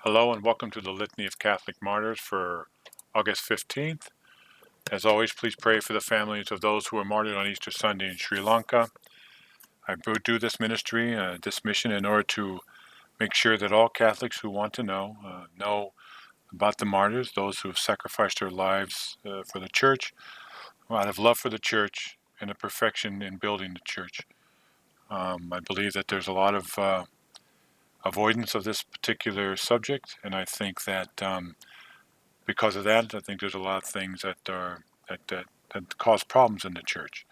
Hello and welcome to the Litany of Catholic Martyrs for August 15th. As always, please pray for the families of those who were martyred on Easter Sunday in Sri Lanka. I do this ministry, this mission, in order to make sure that all Catholics who want to know about the martyrs, those who have sacrificed their lives for the Church, out of love for the Church and a perfection in building the Church. I believe that there's a lot of avoidance of this particular subject, and I think that because of that, I think there's a lot of things that cause problems in the Church.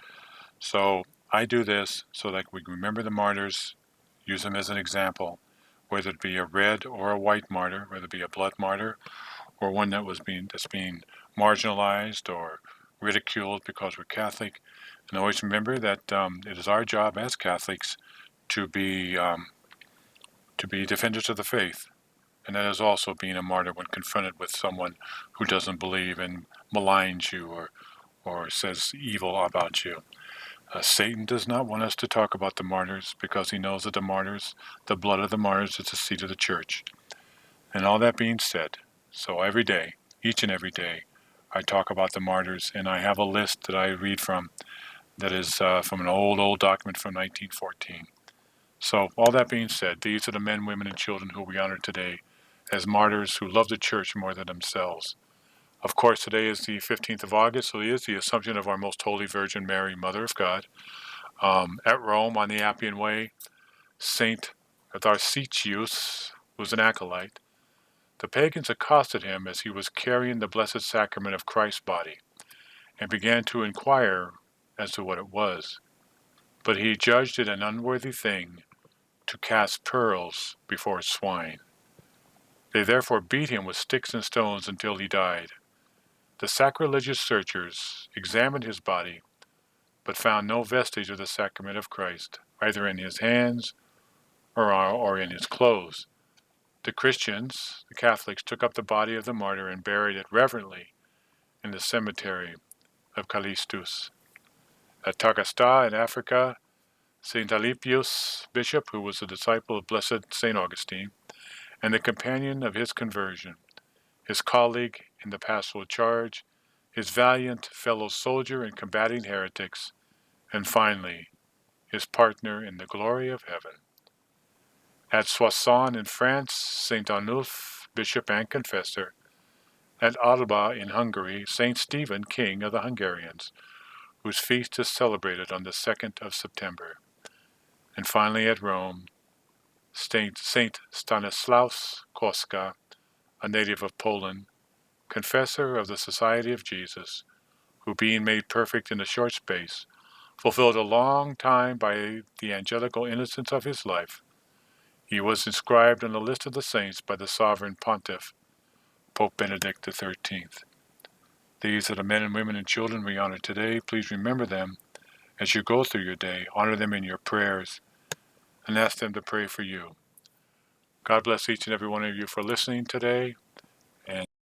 So I do this so that we remember the martyrs, use them as an example, whether it be a red or a white martyr, whether it be a blood martyr, or one that's being marginalized or ridiculed because we're Catholic. And always remember that it is our job as Catholics to be defenders of the faith. And that is also being a martyr when confronted with someone who doesn't believe and maligns you or says evil about you. Satan does not want us to talk about the martyrs because he knows that the blood of the martyrs is the seed of the Church. And all that being said, so every day, each and every day, I talk about the martyrs, and I have a list that I read from that is from an old document from 1914. So all that being said, these are the men, women, and children who we honor today as martyrs who love the Church more than themselves. Of course, today is the 15th of August, so it is the Assumption of our Most Holy Virgin Mary, Mother of God. At Rome, on the Appian Way, Saint Tharcisius was an acolyte. The pagans accosted him as he was carrying the Blessed Sacrament of Christ's body and began to inquire as to what it was. But he judged it an unworthy thing to cast pearls before swine. They therefore beat him with sticks and stones until he died. The sacrilegious searchers examined his body, but found no vestige of the sacrament of Christ, either in his hands or in his clothes. The Christians, the Catholics, took up the body of the martyr and buried it reverently in the cemetery of Callistus. At Tagasta in Africa, St. Alypius, bishop, who was a disciple of Blessed St. Augustine, and the companion of his conversion, his colleague in the pastoral charge, his valiant fellow soldier in combating heretics, and finally, his partner in the glory of heaven. At Soissons in France, St. Arnulf, bishop and confessor. At Alba in Hungary, St. Stephen, king of the Hungarians, whose feast is celebrated on the 2nd of September. And finally at Rome, Saint Stanislaus Kostka, a native of Poland, confessor of the Society of Jesus, who being made perfect in a short space, fulfilled a long time by the angelical innocence of his life. He was inscribed on the list of the saints by the sovereign pontiff, Pope Benedict XIII. These are the men and women and children we honor today. Please remember them as you go through your day. Honor them in your prayers and ask them to pray for you. God bless each and every one of you for listening today.